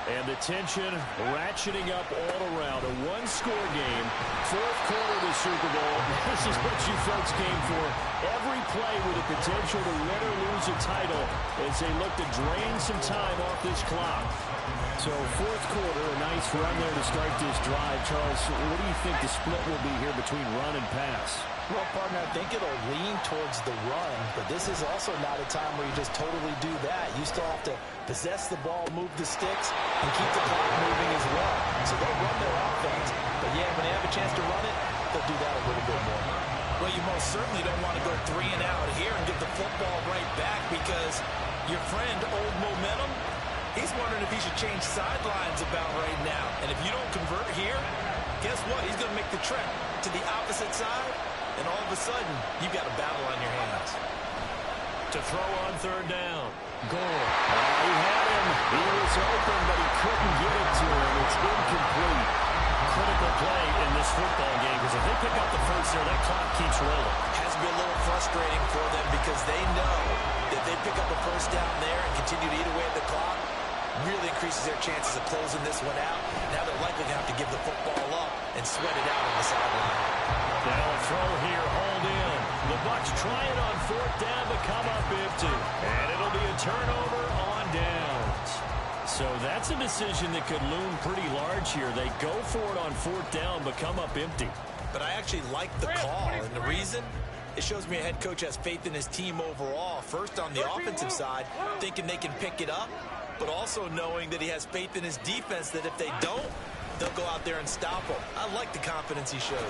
And the tension ratcheting up all around. A one-score game, fourth quarter of the Super Bowl. This is what you folks came for. Every play with the potential to win or lose a title as they look to drain some time off this clock. So fourth quarter, a nice run there to start this drive. Charles, what do you think the split will be here between run and pass? Well, partner, I think it'll lean towards the run, but this is also not a time where you just totally do that. You still have to possess the ball, move the sticks, and keep the clock moving as well. So they'll run their offense, but yeah, when they have a chance to run it, they'll do that a little bit more. Well, you most certainly don't want to go 3 and out here and get the football right back because your friend, Old Momentum, he's wondering if he should change sidelines about right now. And if you don't convert here, guess what? He's going to make the trek to the opposite side, and all of a sudden, you've got a battle on your hands. To throw on third down. Goal. He had him. He was open, but he couldn't get it to him. It's incomplete. Critical play in this football game because if they pick up the first there, that clock keeps rolling. Has to be a little frustrating for them because they know that they pick up a first down there and continue to eat away at the clock, really increases their chances of closing this one out. Now they're likely going to have to give the football up and sweat it out on the sideline. Now a throw here, hold in. The Bucs try it on fourth down to come up empty. And it'll be a turnover on downs. So that's a decision that could loom pretty large here. They go for it on fourth down, but come up empty. But I actually like the call, and the reason? It shows me a head coach has faith in his team overall. First on the offensive side, thinking they can pick it up, but also knowing that he has faith in his defense that if they don't, they'll go out there and stop them. I like the confidence he showed.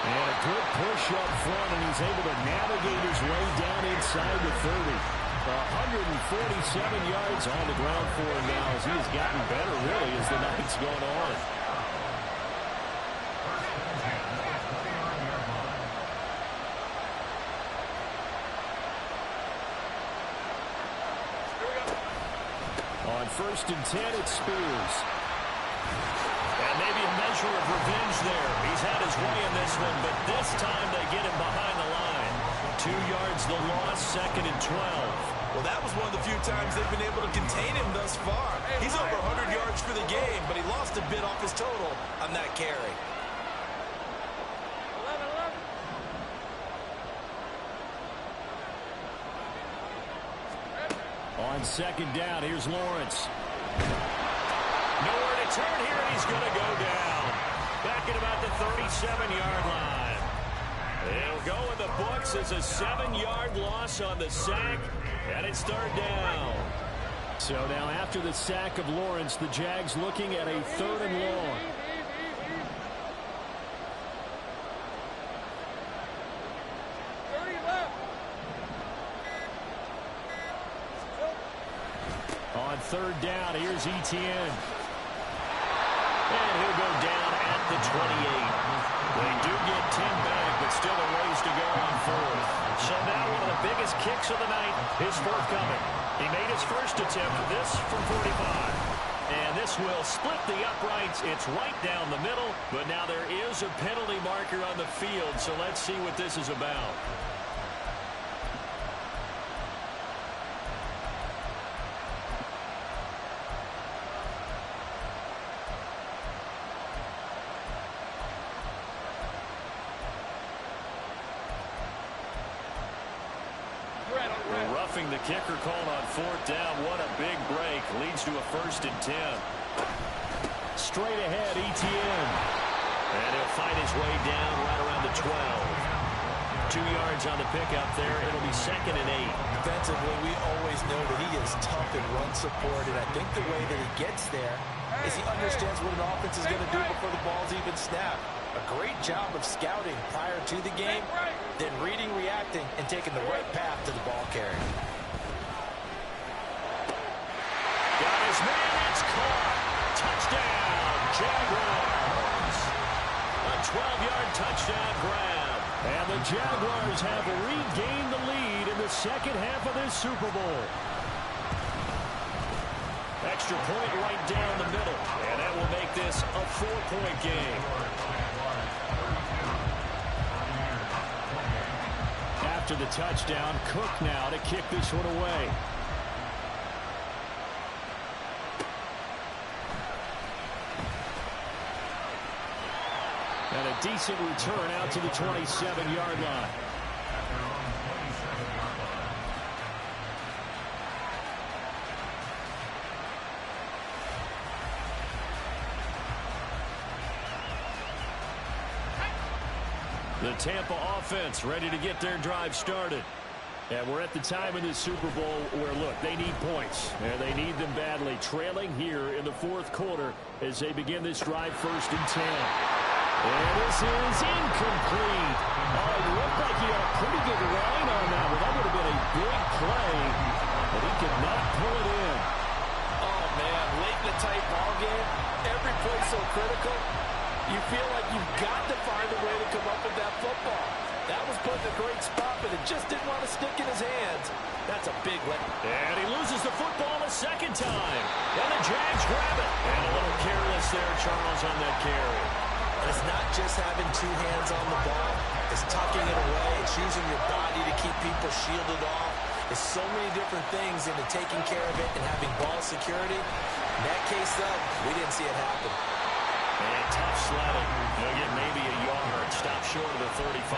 And a good push up front, and he's able to navigate his way down inside the 30. 147 yards on the ground for him now as he has gotten better, really, as the night's gone on. On 1st and 10, it's Spears. And maybe a measure of revenge there. He's had his way in this one, but this time they get him behind the line. 2 yards the loss, 2nd and 12. Well, that was one of the few times they've been able to contain him thus far. He's over 100 yards for the game, but he lost a bit off his total on that carry. 11. On 2nd down, here's Lawrence. Nowhere to turn here, and he's going to go down. Back at about the 37-yard line. It'll go in the books as a 7-yard loss on the sack, and it's 3rd down. So now after the sack of Lawrence, the Jags looking at a 3rd and long. On 3rd down, here's Etienne. And he'll go down at the 28. They do get 10 back, but still a ways to go on fourth. So now one of the biggest kicks of the night is forthcoming. He made his first attempt, this from 45. And this will split the uprights. It's right down the middle, but now there is a penalty marker on the field, so let's see what this is about. Roughing the kicker called on fourth down. What a big break. Leads to a 1st and 10. Straight ahead, Etienne. And he'll fight his way down right around the 12. 2 yards on the pickup there. It'll be 2nd and 8. Defensively, we always know that he is tough in run support, and I think the way that he gets there is he understands what an offense is going to do before the ball's even snapped. A great job of scouting prior to the game, then reading, reacting, and taking the right path to the ball carrier. Got his man, it's caught. Touchdown, Jaguars. A 12-yard touchdown grab. And the Jaguars have regained the lead in the second half of this Super Bowl. Extra point right down the middle. And that will make this a 4-point game. After the touchdown, Cook now to kick this one away. And a decent return out to the 27-yard line. The Tampa offense ready to get their drive started. And we're at the time in the Super Bowl where, look, they need points. And they need them badly. Trailing here in the 4th quarter as they begin this drive, 1st and 10. And this is incomplete. Oh, it looked like he had a pretty good line on that one. That would have been a big play. But he could not pull it in. Oh, man, late in the tight ball game, every play so critical. You feel like you've got to find a way to come up with that football. That was put in a great spot, but it just didn't want to stick in his hands. That's a big let. And he loses the football a second time. And the Jags grab it. And a little careless there, Charles, on that carry. It's not just having 2 hands on the ball. It's tucking it away. It's using your body to keep people shielded off. There's so many different things into taking care of it and having ball security. In that case, though, we didn't see it happen. And tough sledding. They'll get maybe a yard. Stop short of the 35.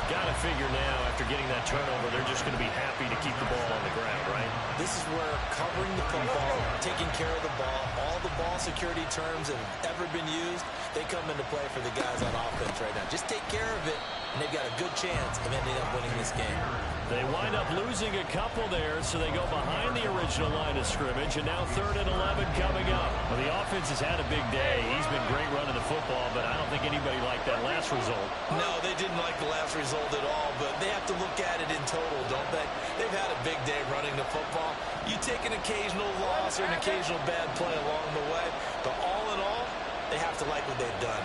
Got to figure now, after getting that turnover, they're just going to be happy to keep the ball on the ground, right? This is where covering the football, taking care of the ball, all the ball security terms that have ever been used, they come into play for the guys on offense right now. Just take care of it, and they've got a good chance of ending up winning this game. They wind up losing a couple there, so they go behind the original line of scrimmage, and now 3rd and 11 coming up. Well, the offense has had a big day. He's been great running the football, but I don't think anybody liked that last result. No, they didn't like the last result at all, but they have to look at it in total, don't they? They've had a big day running the football. You take an occasional loss or an occasional bad play along the way, but all in all, they have to like what they've done.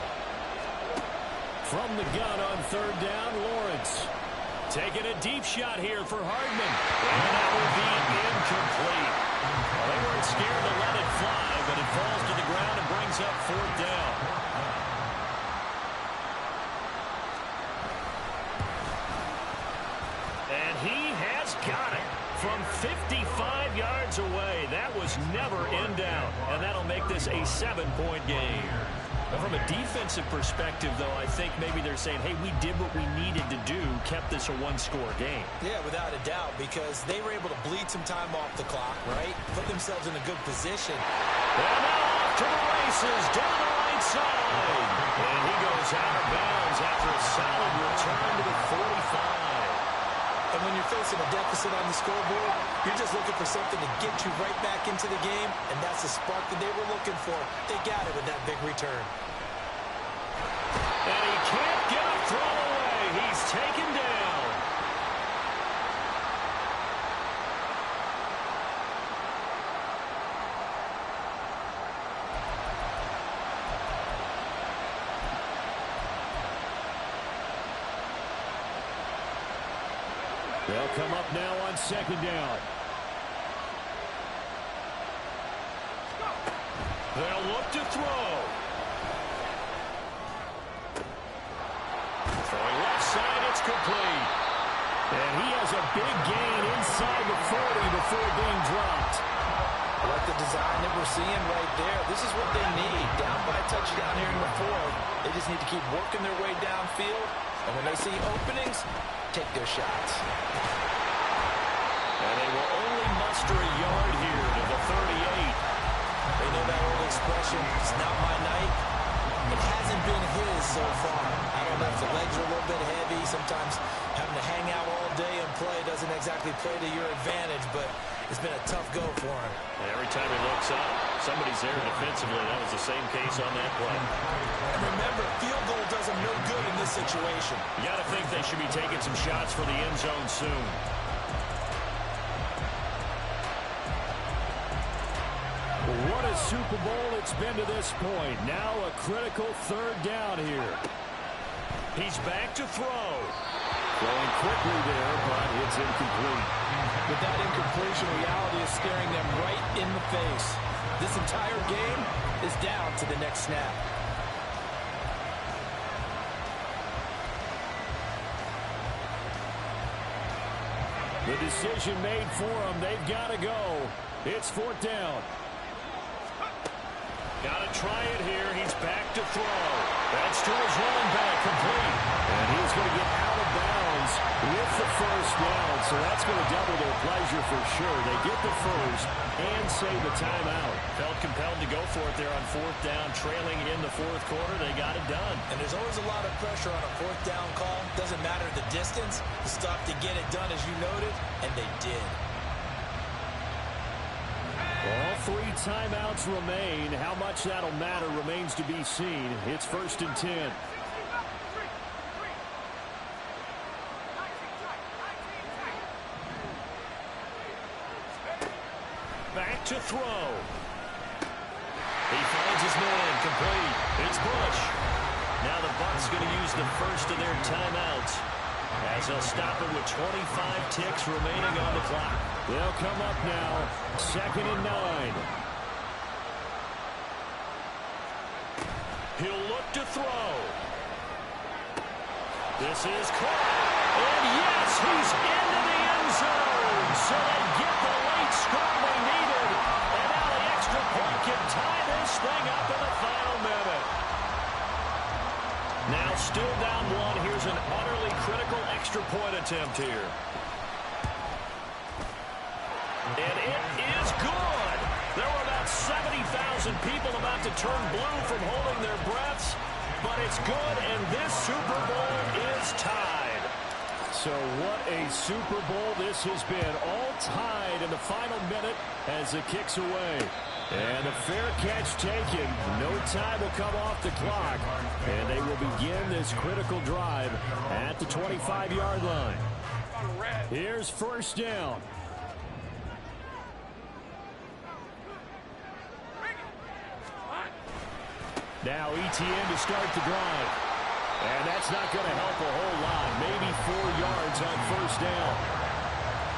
From the gun on 3rd down, Lawrence. Taking a deep shot here for Hardman. And that will be incomplete. They weren't scared to let it fly, but it falls to the ground and brings up 4th down. And he has got it from 55 yards away. That was never in doubt. And that'll make this a 7-point game. From a defensive perspective, though, I think maybe they're saying, hey, we did what we needed to do, kept this a 1-score game. Yeah, without a doubt, because they were able to bleed some time off the clock, right? Put themselves in a good position. And now off to the races, down the right side. And he goes out of bounds after a solid return to the 45. And when you're facing a deficit on the scoreboard, you're just looking for something to get you right back into the game, and that's the spark that they were looking for. They got it with that big return. And he can't get a throw away. He's taken down. They'll come up now on second down. They'll look to throw. Throwing left side, it's complete. And he has a big gain inside the 40 before being dropped. I like the design that we're seeing right there. This is what they need. Down by a touchdown here in the fourth. They just need to keep working their way downfield. And when they see openings, take their shots. And they will only muster a yard here to the 38. They know that old expression, it's not my night. It hasn't been his so far. I don't know if the legs are a little bit heavy. Sometimes having to hang out all day and play doesn't exactly play to your advantage, but it's been a tough go for him. And every time he looks up, somebody's there defensively. That was the same case on that play. And remember, field goal does him no good in this situation. You got to think they should be taking some shots for the end zone soon. What a Super Bowl it's been to this point. Now a critical third down here. He's back to throw. Throwing quickly there, but it's incomplete. But that incompletion reality is staring them right in the face. This entire game is down to the next snap. The decision made for them. They've got to go. It's fourth down. Got to try it here. He's back to throw. That's to his running back, complete. And he's going to get out of bounds with the first down. So that's going to double their pleasure for sure. They get the first and save the timeout. Felt compelled to go for it there on fourth down, trailing in the fourth quarter. They got it done. And there's always a lot of pressure on a fourth down call. Doesn't matter the distance. The stuff to get it done, as you noted, and they did. All three timeouts remain. How much that'll matter remains to be seen. It's 1st and 10. Back to throw. He finds his man, complete. It's Bush. Now the Bucs going to use the first of their timeouts, as they'll stop it with 25 ticks remaining on the clock. They'll come up now, 2nd and 9. He'll look to throw. This is caught. And yes, he's into the end zone. So they get the late score they needed. And now the extra point can tie this thing up in the final minute. Now still down one. Here's an utterly critical extra point attempt here. And it is good. There were about 70,000 people about to turn blue from holding their breaths. But it's good, and this Super Bowl is tied. So what a Super Bowl this has been. All tied in the final minute as it kicks away. And a fair catch taken. No time will come off the clock. And they will begin this critical drive at the 25-yard line. Here's first down. Now ETN to start the drive. And that's not going to help a whole lot. Maybe 4 yards on first down.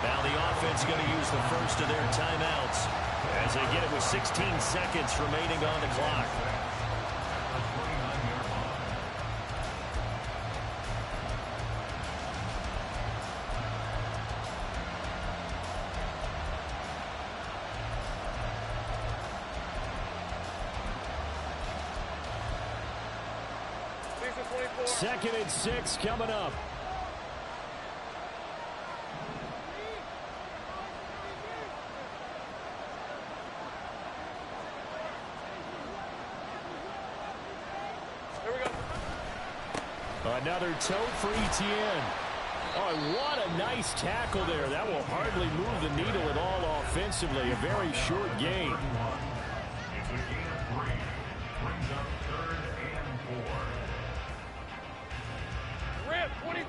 Now the offense going to use the first of their timeouts as they get it with 16 seconds remaining on the clock. Second and 6 coming up. Another toe for ETN. Oh, what a nice tackle there. That will hardly move the needle at all offensively. A very short gain.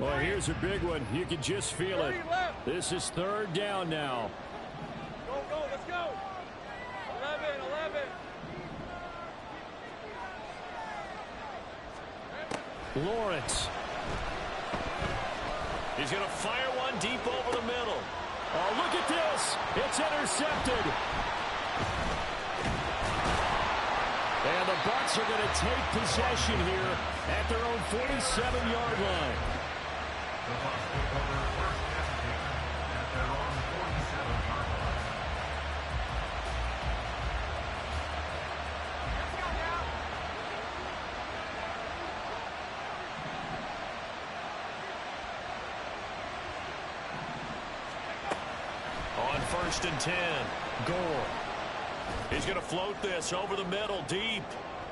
Well, here's a big one. You can just feel it. This is third down now. Go, go, let's go. 11. Lawrence. He's going to fire one deep over It's intercepted. And the Bucs are going to take possession here at their own 47-yard line. The Bucs take over first and 10 at their own 47-yard line. On 1st and 10, Gore. He's going to float this over the middle, deep.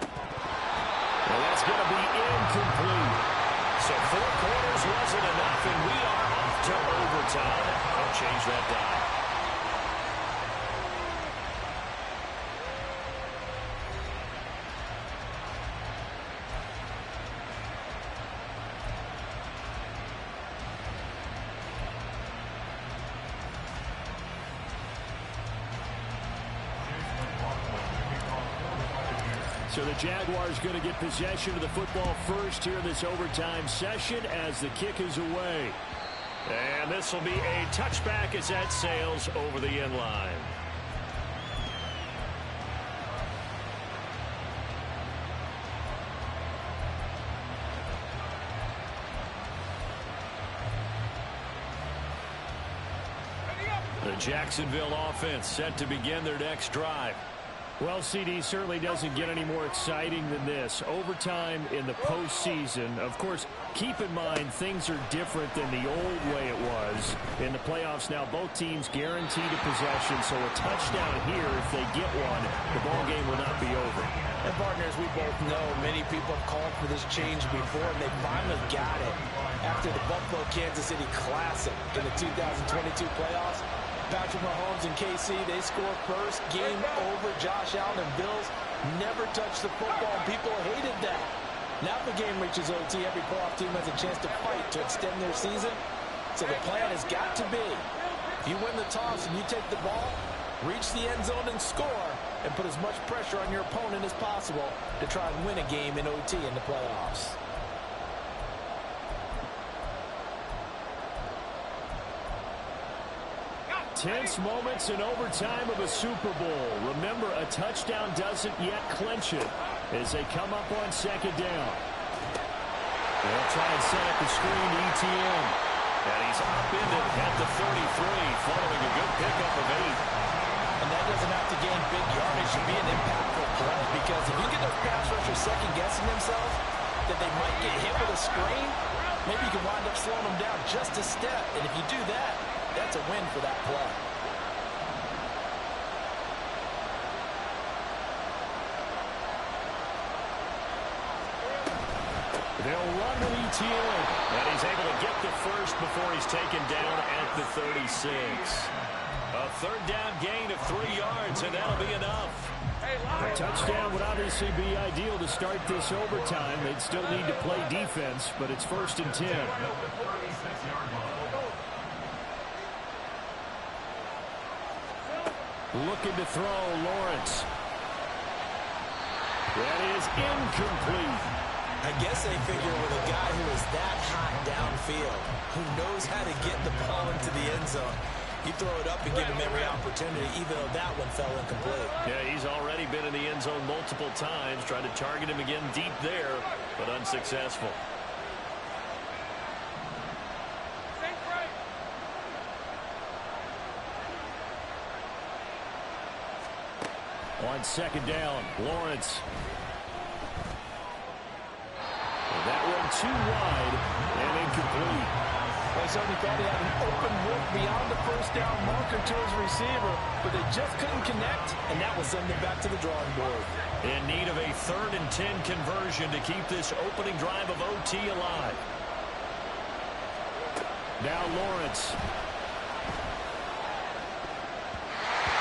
Well, that's going to be incomplete. So 4 quarters wasn't enough, and we are off to overtime. Don't change that down. So the Jaguars going to get possession of the football first here in this overtime session as the kick is away. And this will be a touchback as that sails over the end line. The Jacksonville offense set to begin their next drive. Well, CD, certainly doesn't get any more exciting than this. Overtime in the postseason. Of course, keep in mind things are different than the old way it was. In the playoffs now, both teams guaranteed a possession, so a touchdown here, if they get one, the ball game will not be over. And partners, we both know many people have called for this change before, and they finally got it. After the Buffalo-Kansas City Classic in the 2022 playoffs, Patrick Mahomes and KC, they score first. Game over. Josh Allen and Bills never touched the football. People hated that. Now the game reaches OT. Every playoff team has a chance to fight to extend their season. So the plan has got to be, if you win the toss and you take the ball, reach the end zone and score, and put as much pressure on your opponent as possible to try and win a game in OT in the playoffs. Tense moments in overtime of a Super Bowl. Remember, a touchdown doesn't yet clinch it as they come up on 2nd down. They'll try and set up the screen to ETN. And he's upended at the 33, following a good pickup of 8. And that doesn't have to gain big yardage to be an impactful play, because if you get those pass rushers second-guessing themselves that they might get hit with a screen, maybe you can wind up slowing them down just a step. And if you do that, that's a win for that play. They'll run with ETN, and he's able to get the first before he's taken down at the 36. A 3rd down gain of 3 yards, and that'll be enough. A touchdown would obviously be ideal to start this overtime. They'd still need to play defense, but it's 1st and 10. Looking to throw, Lawrence. That is incomplete. I guess they figure with a guy who is that hot downfield, who knows how to get the ball into the end zone, you throw it up and give him every opportunity, even though that one fell incomplete. Yeah, he's already been in the end zone multiple times, tried to target him again deep there, but unsuccessful. On 2nd down, Lawrence. That one too wide and incomplete. Well, certainly thought he had an open look beyond the 1st down marker to his receiver, but they just couldn't connect, and that will send them back to the drawing board. In need of a 3rd and 10 conversion to keep this opening drive of OT alive. Now Lawrence.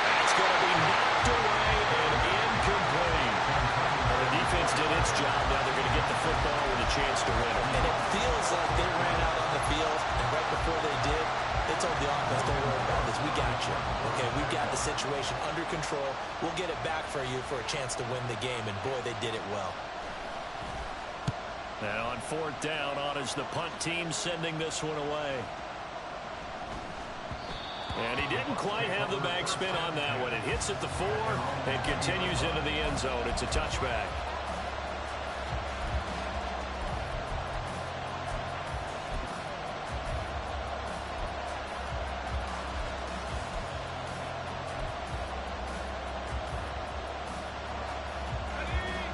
That's going to be knocked away and incomplete. Well, the defense did its job. Now they're going to get the football with a chance to win it. And it feels like they ran out on the field, and right before they did, they told the offense, don't worry about this. We got you. Okay, we've got the situation under control. We'll get it back for you for a chance to win the game, and boy, they did it well. Now on 4th down, on is the punt team sending this one away. And he didn't quite have the backspin on that one. It hits at the 4 and continues into the end zone. It's a touchback.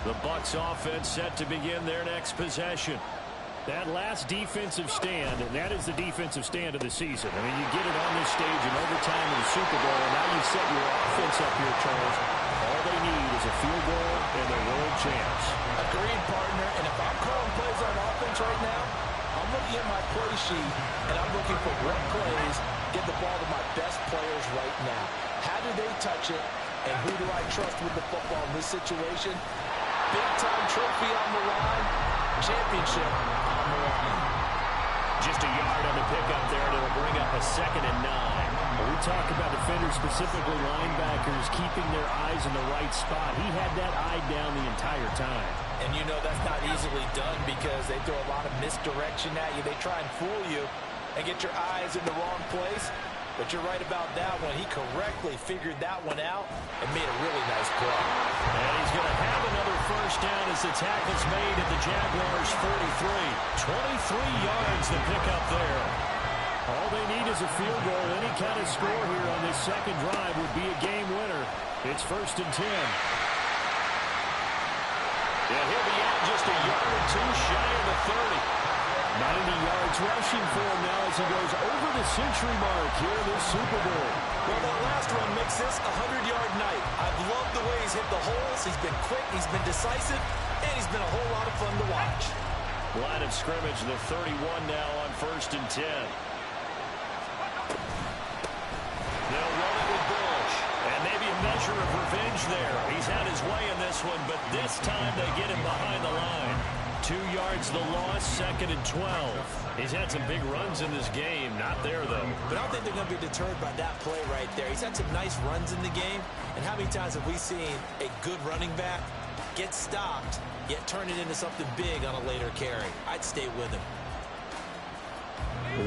The Bucs offense set to begin their next possession. That last defensive stand, and that is the defensive stand of the season. I mean, you get it on this stage in overtime in the Super Bowl, and now you set your offense up here, Charles. All they need is a field goal, and they're world champs. Agreed, partner. And if I'm calling plays on offense right now, I'm looking at my play sheet, and I'm looking for what plays get the ball to my best players right now. How do they touch it, and who do I trust with the football in this situation? Big-time trophy on the line, championship on the line. Just a yard on the pickup there, and it'll bring up a 2nd and 9. When we talk about defenders, specifically linebackers, keeping their eyes in the right spot, he had that eye down the entire time. And you know that's not easily done because they throw a lot of misdirection at you. They try and fool you and get your eyes in the wrong place. But you're right about that one. He correctly figured that one out and made a really nice play. And he's going to have another first down as the tackle's made at the Jaguars' 43. 23 yards to pick up there. All they need is a field goal. Any kind of score here on this second drive would be a game winner. It's 1st and 10. Yeah, he'll be out just a yard or 2 shy of the 30. 90 yards rushing for him now as he goes over the century mark here in this Super Bowl. Well, that last one makes this a 100-yard night. I've loved the way he's hit the holes. He's been quick, he's been decisive, and he's been a whole lot of fun to watch. Line of scrimmage, the 31 now on 1st and 10. They'll run it with Bush. And maybe a measure of revenge there. He's had his way in this one, but this time they get him behind the line. 2 yards the loss, 2nd and 12. He's had some big runs in this game. Not there, though. But I don't think they're going to be deterred by that play right there. He's had some nice runs in the game. And how many times have we seen a good running back get stopped, yet turn it into something big on a later carry? I'd stay with him.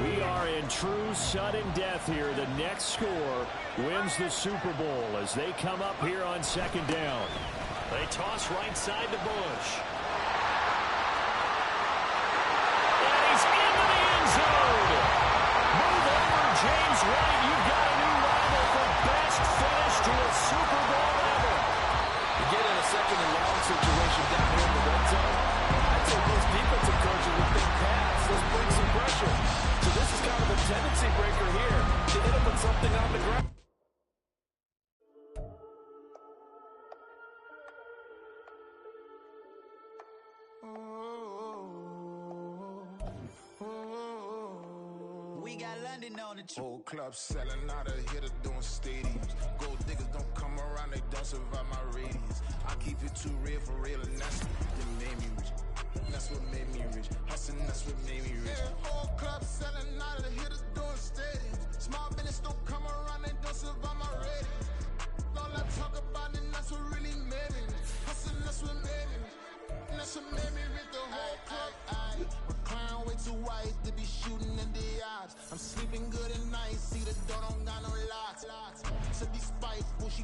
We are in true sudden death here. The next score wins the Super Bowl as they come up here on 2nd down. They toss right side to Bush. And he's into the end zone. Move over, James White. You've got a new rival for best finish to a Super Bowl ever. You get in a 2nd and long situation down here in the red zone. I'd say most defensive coaches would think pass. Let's bring some pressure. So this is kind of a tendency breaker here to hit him with something on the ground. We got London on the whole club selling out of hitter doing stadiums. Gold diggers don't come around, they don't survive my radius. I keep it too real for real, and that's what made me rich. That's what made me rich. Hustling, that's what made me rich. Yeah, whole club selling out of hitters doing stadiums. Small business don't come around, they don't survive my radius. All I talk about it, that's what really made me rich. Hustling, that's what made me rich. That's what made me rich. The whole club. My clown way too white to be shooting in the eyes. I'm sleeping good at night. See the door don't got no locks. So these spiteful, she